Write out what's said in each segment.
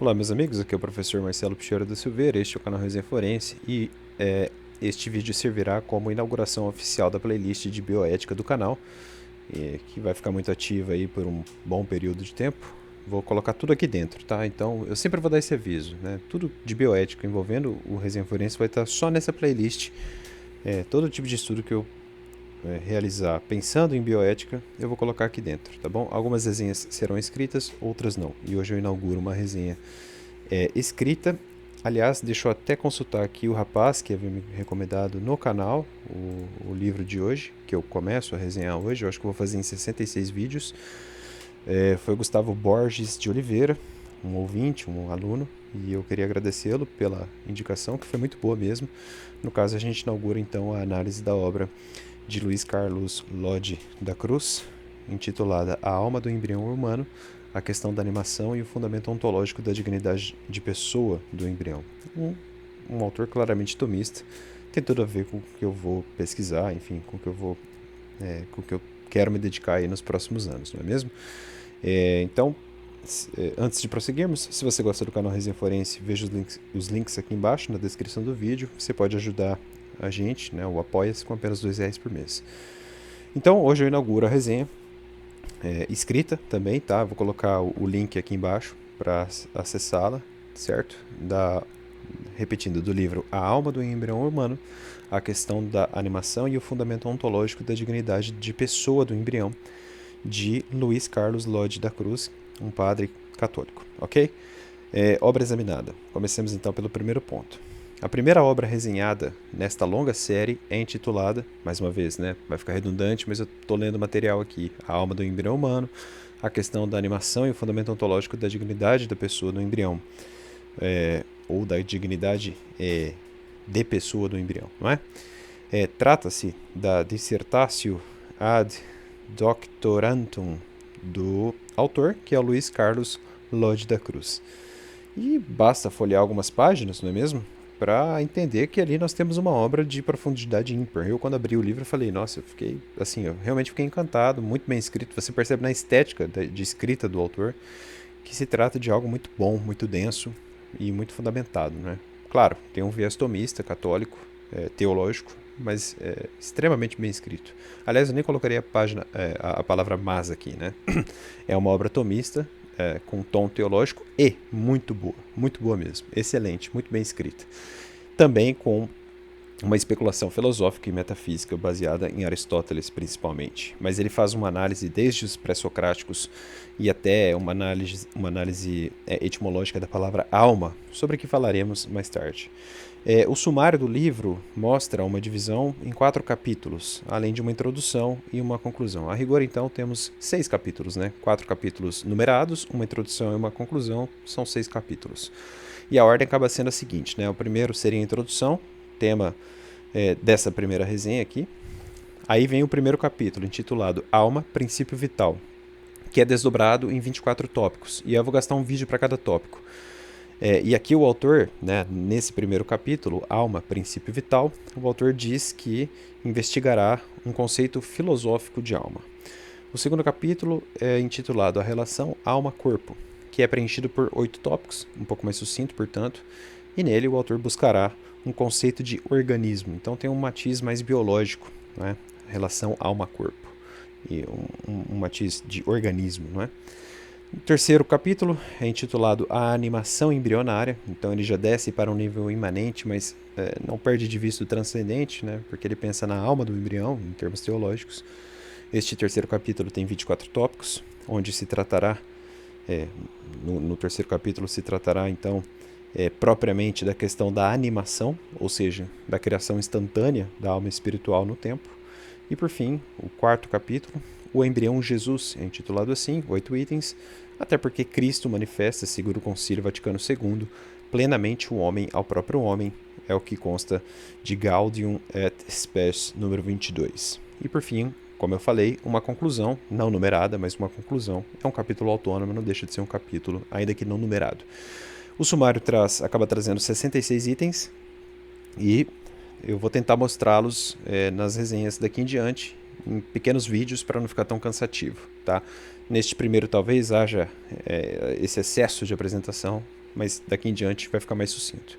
Olá, meus amigos, aqui é o professor Marcelo Pichora da Silveira, este é o canal Resenha Forense e este vídeo servirá como inauguração oficial da playlist de bioética do canal, que vai ficar muito ativa aí por um bom período de tempo. Vou colocar tudo aqui dentro, tá? Então eu sempre vou dar esse aviso, né? Tudo de bioética envolvendo o Resenha Forense vai estar só nessa playlist. Todo tipo de estudo que eu realizar pensando em bioética, eu vou colocar aqui dentro, tá bom? Algumas resenhas serão escritas, outras não. E hoje eu inauguro uma resenha escrita. Aliás, deixa eu até consultar aqui o rapaz que havia me recomendado no canal o livro de hoje, que eu começo a resenhar hoje. Eu acho que vou fazer em 66 vídeos. Foi o Gustavo Borges de Oliveira, um ouvinte, um aluno, e eu queria agradecê-lo pela indicação, que foi muito boa mesmo. No caso, a gente inaugura então a análise da obra de Luiz Carlos Lodge da Cruz, intitulada A Alma do Embrião Humano, a questão da animação e o fundamento ontológico da dignidade de pessoa do embrião. Um autor claramente tomista, tem tudo a ver com o que eu vou pesquisar, enfim, com o que eu quero me dedicar aí nos próximos anos, não é mesmo? Então, antes de prosseguirmos, se você gosta do canal Resenha Forense, veja os links aqui embaixo na descrição do vídeo. Você pode ajudar a gente, né, o Apoia-se, com apenas R$2 por mês. Então, hoje eu inauguro a resenha escrita também, tá? Vou colocar o link aqui embaixo para acessá-la, certo? Repetindo, do livro A Alma do Embrião Humano, a questão da animação e o fundamento ontológico da dignidade de pessoa do embrião, de Luiz Carlos Lodge da Cruz, um padre católico, ok? Obra examinada. Comecemos então pelo primeiro ponto. A primeira obra resenhada nesta longa série é intitulada, mais uma vez, né, vai ficar redundante, mas eu estou lendo o material aqui, A Alma do Embrião Humano, a questão da animação e o fundamento ontológico da dignidade da pessoa do embrião, ou da dignidade de pessoa do embrião, não é? Trata-se da Dissertatio ad Doctorantum do autor, que é o Luiz Carlos Lodge da Cruz. E basta folhear algumas páginas, não é mesmo? Para entender que ali nós temos uma obra de profundidade ímpar. Eu, quando abri o livro, falei, nossa, eu realmente fiquei encantado, muito bem escrito. Você percebe na estética de escrita do autor que se trata de algo muito bom, muito denso e muito fundamentado, né? Claro, tem um viés tomista, católico, teológico, mas extremamente bem escrito. Aliás, eu nem colocaria a palavra mas aqui, né? É uma obra tomista, com tom teológico e muito boa mesmo, excelente, muito bem escrita. Também com uma especulação filosófica e metafísica baseada em Aristóteles, principalmente. Mas ele faz uma análise desde os pré-socráticos e até uma análise etimológica da palavra alma, sobre o que falaremos mais tarde. O sumário do livro mostra uma divisão em 4 capítulos, além de uma introdução e uma conclusão. A rigor, então, temos 6 capítulos, né? 4 capítulos numerados, uma introdução e uma conclusão, são 6 capítulos. E a ordem acaba sendo a seguinte, né? O primeiro seria a introdução, tema dessa primeira resenha aqui. Aí vem o primeiro capítulo, intitulado Alma, Princípio Vital, que é desdobrado em 24 tópicos, e eu vou gastar um vídeo para cada tópico. E aqui o autor, né, nesse primeiro capítulo, Alma, Princípio Vital, o autor diz que investigará um conceito filosófico de alma. O segundo capítulo é intitulado A Relação Alma-Corpo, que é preenchido por 8 tópicos, um pouco mais sucinto, portanto, e nele o autor buscará um conceito de organismo. Então tem um matiz mais biológico, né? Relação alma-corpo, e um matiz de organismo, não é? O terceiro capítulo é intitulado A Animação Embrionária, então ele já desce para um nível imanente, mas não perde de vista o transcendente, né? Porque ele pensa na alma do embrião, em termos teológicos. Este terceiro capítulo tem 24 tópicos, onde se tratará, no terceiro capítulo se tratará então propriamente da questão da animação, ou seja, da criação instantânea da alma espiritual no tempo. E por fim, o quarto capítulo, o embrião Jesus, é intitulado assim, 8 itens, até porque Cristo manifesta, segundo o Concílio Vaticano II, plenamente o homem ao próprio homem, é o que consta de Gaudium et Spes número 22. E por fim, como eu falei, uma conclusão, não numerada, mas uma conclusão, é um capítulo autônomo, não deixa de ser um capítulo, ainda que não numerado. O sumário acaba trazendo 66 itens e eu vou tentar mostrá-los nas resenhas daqui em diante, em pequenos vídeos, para não ficar tão cansativo, tá? Neste primeiro talvez haja esse excesso de apresentação, mas daqui em diante vai ficar mais sucinto.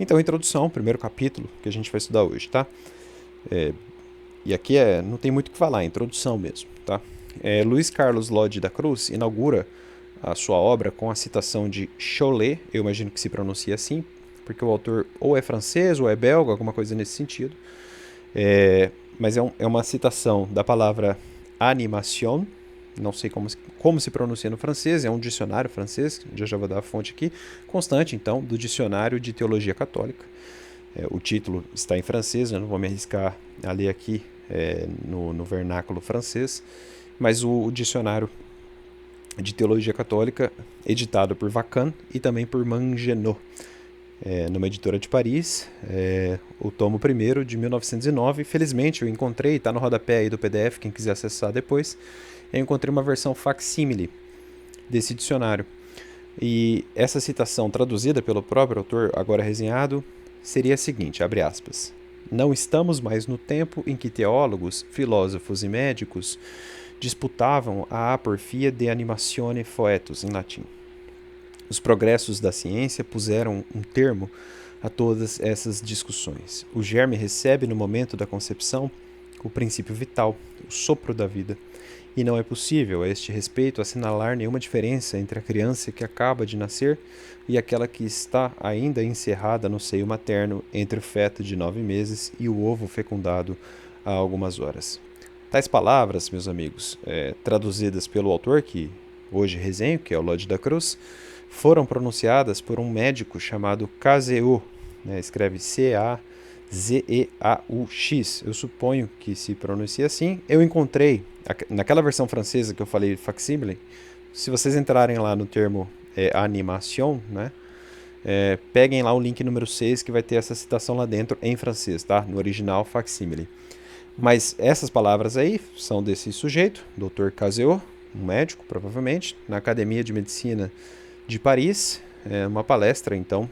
Então, introdução, primeiro capítulo que a gente vai estudar hoje, tá? E aqui não tem muito o que falar, é introdução mesmo, tá? Luiz Carlos Lodge da Cruz inaugura a sua obra com a citação de Cholet, eu imagino que se pronuncia assim, porque o autor ou é francês ou é belga, alguma coisa nesse sentido. Mas é uma citação da palavra animation, não sei como se pronuncia no francês, é um dicionário francês, já vou dar a fonte aqui, constante, então, do Dicionário de Teologia Católica. O título está em francês, eu não vou me arriscar a ler aqui no vernáculo francês, mas o dicionário de Teologia Católica, editado por Vacan e também por Mangenot, numa editora de Paris, o tomo 1º de 1909. Felizmente eu encontrei, está no rodapé aí do PDF, quem quiser acessar depois, eu encontrei uma versão facsímile desse dicionário. E essa citação traduzida pelo próprio autor, agora resenhado, seria a seguinte, abre aspas: "Não estamos mais no tempo em que teólogos, filósofos e médicos disputavam a aporfia de animatione foetus, em latim. Os progressos da ciência puseram um termo a todas essas discussões. O germe recebe no momento da concepção o princípio vital, o sopro da vida. E não é possível, a este respeito, assinalar nenhuma diferença entre a criança que acaba de nascer e aquela que está ainda encerrada no seio materno entre o feto de 9 meses e o ovo fecundado há algumas horas." Tais palavras, meus amigos, traduzidas pelo autor, que hoje resenho, que é o Lodge da Cruz, foram pronunciadas por um médico chamado Cazeaux, escreve C-A-Z-E-A-U-X, eu suponho que se pronuncia assim. Eu encontrei, naquela versão francesa que eu falei, facsímile, se vocês entrarem lá no termo animation, peguem lá o link número 6 que vai ter essa citação lá dentro em francês, tá? No original facsímile. Mas essas palavras aí são desse sujeito, Dr. Cazeaux, um médico, provavelmente, na Academia de Medicina de Paris, uma palestra, então,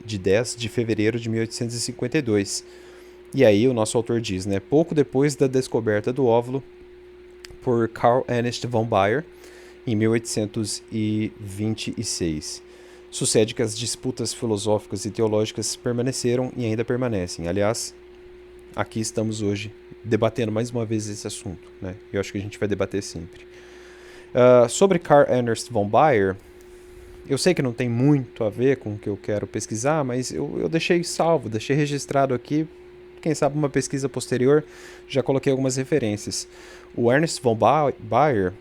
de 10 de fevereiro de 1852. E aí o nosso autor diz, pouco depois da descoberta do óvulo por Carl Ernst von Baer, em 1826. Sucede que as disputas filosóficas e teológicas permaneceram e ainda permanecem. Aliás, aqui estamos hoje debatendo mais uma vez esse assunto, Eu acho que a gente vai debater sempre. Sobre Carl Ernst von Baer, eu sei que não tem muito a ver com o que eu quero pesquisar, mas eu deixei salvo, deixei registrado aqui, quem sabe uma pesquisa posterior, já coloquei algumas referências. O Ernst von Baer,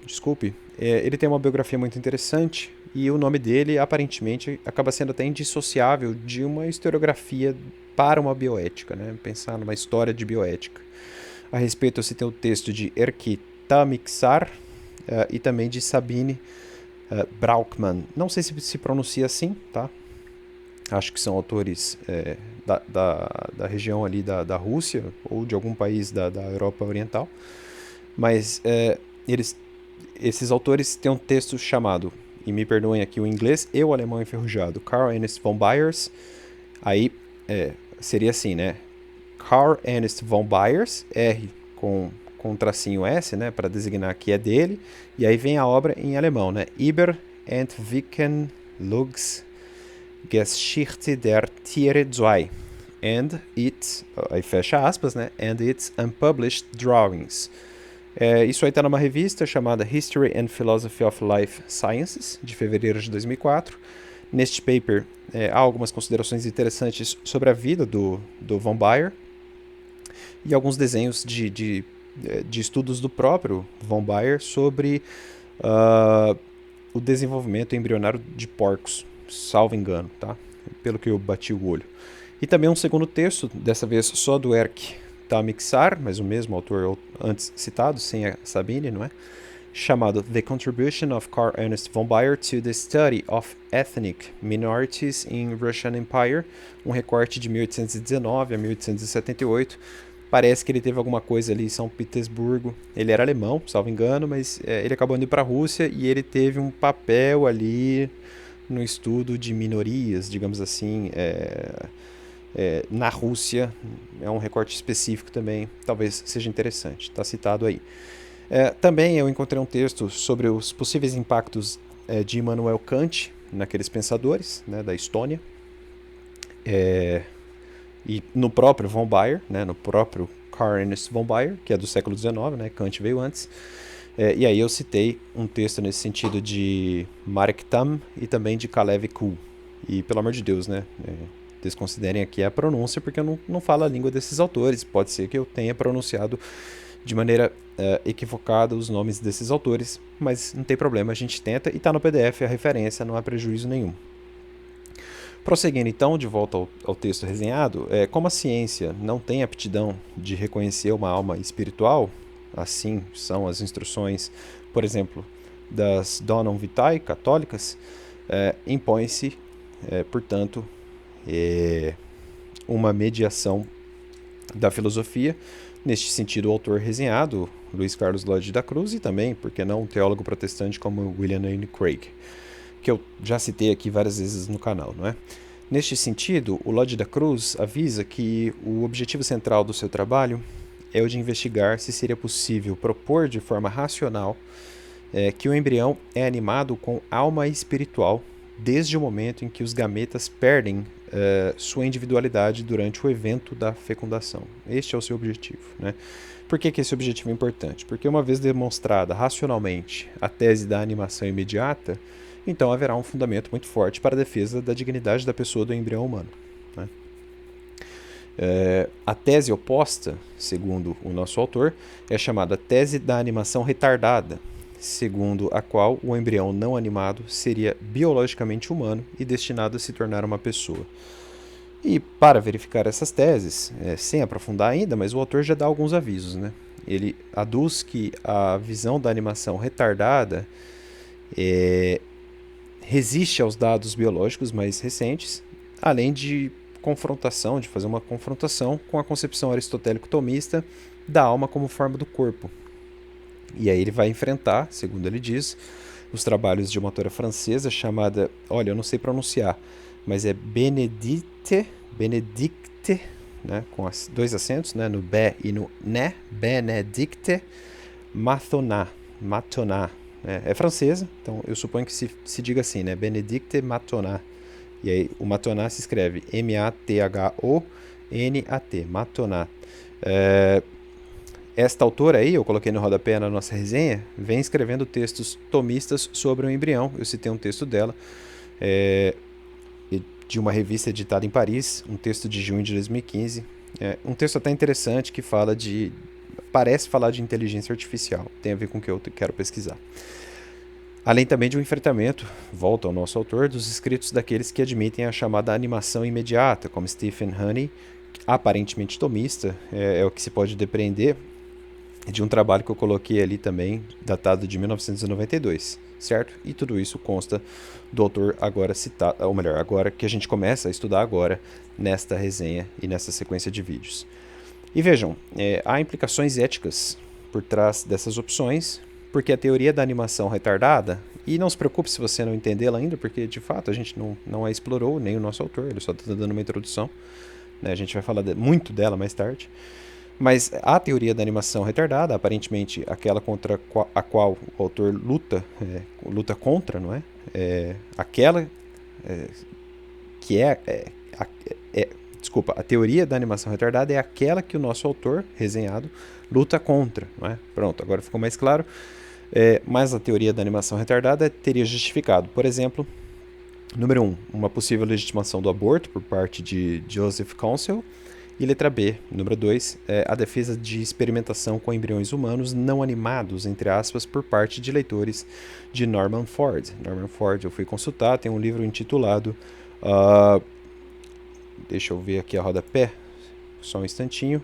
ele tem uma biografia muito interessante e o nome dele, aparentemente, acaba sendo até indissociável de uma historiografia para uma bioética, pensar numa história de bioética. A respeito, eu citei o texto de Erkki Tammiksaar e também de Sabine Brauckmann. Não sei se pronuncia assim, tá? Acho que são autores da região ali da Rússia ou de algum país da Europa Oriental. Mas esses autores têm um texto chamado, e me perdoem aqui o inglês e o alemão enferrujado, Carl Ernst von Bayers. Aí seria assim, Carl Ernst von Bayers, R com tracinho S, para designar que é dele, e aí vem a obra em alemão, Über Entwicklung Geschichte der Tiere 2 and its, aí fecha aspas, and its unpublished drawings. Isso aí está numa revista chamada History and Philosophy of Life Sciences, de fevereiro de 2004. Neste paper há algumas considerações interessantes sobre a vida do von Baer e alguns desenhos de estudos do próprio von Baer sobre o desenvolvimento embrionário de porcos, salvo engano, tá? Pelo que eu bati o olho. E também um segundo texto, dessa vez só do Erkki Tammiksaar, mas o mesmo autor antes citado, sem a Sabine, chamado The Contribution of Carl Ernst von Baer to the Study of Ethnic Minorities in Russian Empire, um recorte de 1819 a 1878. Parece que ele teve alguma coisa ali em São Petersburgo. Ele era alemão, salvo engano, mas ele acabou indo para a Rússia e ele teve um papel ali no estudo de minorias, digamos assim, na Rússia. É um recorte específico também, talvez seja interessante, está citado aí. Também eu encontrei um texto sobre os possíveis impactos de Immanuel Kant naqueles pensadores, né, da Estônia, e no próprio von Baer, né, no próprio Karl Ernst von Baer, que é do século XIX, né, Kant veio antes. E aí eu citei um texto nesse sentido de Marek Tam e também de Kalev Kuhl. E pelo amor de Deus, né, desconsiderem aqui a pronúncia, porque eu não falo a língua desses autores. Pode ser que eu tenha pronunciado de maneira equivocada os nomes desses autores, mas não tem problema, a gente tenta e está no PDF a referência, não há prejuízo nenhum. Prosseguindo então, de volta ao texto resenhado, como a ciência não tem aptidão de reconhecer uma alma espiritual, assim são as instruções, por exemplo, das Donum Vitae católicas, impõe-se, portanto, uma mediação da filosofia. Neste sentido, o autor resenhado, Luiz Carlos Lodge da Cruz, e também, por que não, um teólogo protestante como William Lane Craig, que eu já citei aqui várias vezes no canal, não é? Neste sentido, o Lodge da Cruz avisa que o objetivo central do seu trabalho é o de investigar se seria possível propor de forma racional que o embrião é animado com alma espiritual desde o momento em que os gametas perdem sua individualidade durante o evento da fecundação. Este é o seu objetivo, né? Por que esse objetivo é importante? Porque uma vez demonstrada racionalmente a tese da animação imediata, então haverá um fundamento muito forte para a defesa da dignidade da pessoa do embrião humano, né? A tese oposta, segundo o nosso autor, é chamada tese da animação retardada, segundo a qual o embrião não animado seria biologicamente humano e destinado a se tornar uma pessoa. E para verificar essas teses, sem aprofundar ainda, mas o autor já dá alguns avisos, né? Ele aduz que a visão da animação retardada resiste aos dados biológicos mais recentes, além de fazer uma confrontação com a concepção aristotélico-tomista da alma como forma do corpo. E aí ele vai enfrentar, segundo ele diz, os trabalhos de uma autora francesa chamada, olha, eu não sei pronunciar, mas é Benedicte, né, com dois acentos, né, no bé e no né, Benedicte Matonat. É francesa, então eu suponho que se diga assim, né, Benedicte Matonat. E aí o Matonat se escreve M-A-T-H-O-N-A-T, Matonat. Esta autora aí, eu coloquei no rodapé na nossa resenha, vem escrevendo textos tomistas sobre o embrião. Eu citei um texto dela, de uma revista editada em Paris, um texto de junho de 2015. Um texto até interessante que parece falar de inteligência artificial, tem a ver com o que eu quero pesquisar. Além também de um enfrentamento, volta ao nosso autor, dos escritos daqueles que admitem a chamada animação imediata, como Stephen Honey, aparentemente tomista, é o que se pode depreender de um trabalho que eu coloquei ali também, datado de 1992, certo? E tudo isso consta do autor agora citado, ou melhor, agora que a gente começa a estudar agora nesta resenha e nessa sequência de vídeos. E vejam, há implicações éticas por trás dessas opções, porque a teoria da animação retardada, e não se preocupe se você não entendê-la ainda, porque de fato a gente não a explorou, nem o nosso autor, ele só está dando uma introdução, né? A gente vai falar muito dela mais tarde. Mas a teoria da animação retardada, aparentemente aquela contra a qual o autor luta contra, não é? Aquela que desculpa, a teoria da animação retardada é aquela que o nosso autor, resenhado, luta contra, não é? Pronto, agora ficou mais claro. Mas a teoria da animação retardada teria justificado, por exemplo, número 1, uma possível legitimação do aborto por parte de Joseph Council, e letra B, número 2, a defesa de experimentação com embriões humanos não animados, entre aspas, por parte de leitores de Norman Ford. Norman Ford, eu fui consultar, tem um livro intitulado, deixa eu ver aqui a rodapé, só um instantinho,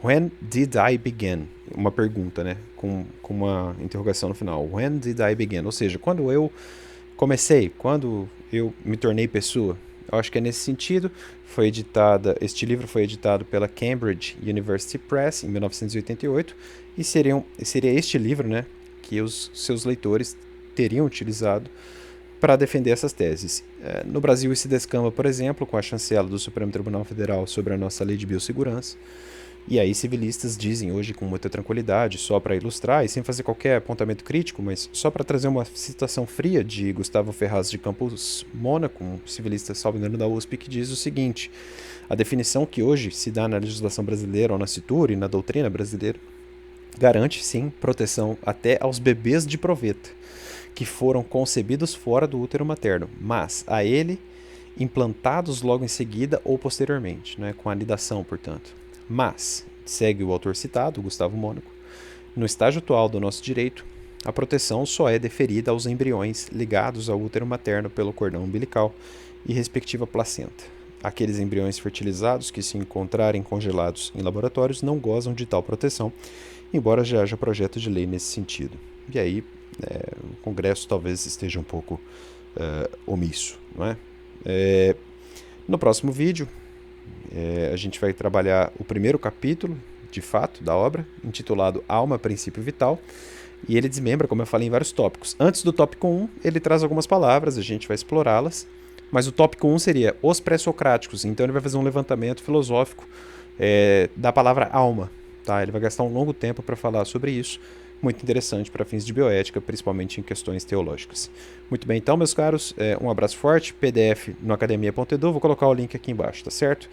When did I begin? Uma pergunta, né, com uma interrogação no final. When did I begin? Ou seja, quando eu comecei, quando eu me tornei pessoa. Eu acho que é nesse sentido. Este livro foi editado pela Cambridge University Press em 1988 e seria este livro, né, que os seus leitores teriam utilizado para defender essas teses. No Brasil isso se descamba, por exemplo, com a chancela do Supremo Tribunal Federal sobre a nossa Lei de Biossegurança. E aí civilistas dizem hoje com muita tranquilidade, só para ilustrar e sem fazer qualquer apontamento crítico, mas só para trazer uma citação fria de Gustavo Ferraz de Campos Mônaco, um civilista, salvo engano, da USP, que diz o seguinte: a definição que hoje se dá na legislação brasileira, ou na CITUR e na doutrina brasileira, garante sim proteção até aos bebês de proveta, que foram concebidos fora do útero materno, mas a ele implantados logo em seguida ou posteriormente, né, com anidação, portanto. Mas, segue o autor citado, Gustavo Mônaco, no estágio atual do nosso direito, a proteção só é deferida aos embriões ligados ao útero materno pelo cordão umbilical e respectiva placenta. Aqueles embriões fertilizados que se encontrarem congelados em laboratórios não gozam de tal proteção, embora já haja projeto de lei nesse sentido. E aí, o Congresso talvez esteja um pouco omisso, não é? No próximo vídeo, a gente vai trabalhar o primeiro capítulo, de fato, da obra, intitulado Alma, Princípio Vital, e ele desmembra, como eu falei, em vários tópicos. Antes do tópico 1, ele traz algumas palavras, a gente vai explorá-las, mas o tópico 1 seria os pré-socráticos, então ele vai fazer um levantamento filosófico da palavra alma. Tá? Ele vai gastar um longo tempo para falar sobre isso, muito interessante para fins de bioética, principalmente em questões teológicas. Muito bem, então, meus caros, um abraço forte, PDF no academia.edu, vou colocar o link aqui embaixo, tá certo?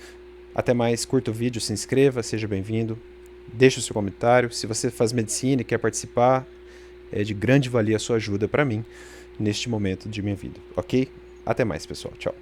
Até mais, curta o vídeo, se inscreva, seja bem-vindo, deixe o seu comentário. Se você faz medicina e quer participar, é de grande valia a sua ajuda para mim neste momento de minha vida, ok? Até mais, pessoal, tchau.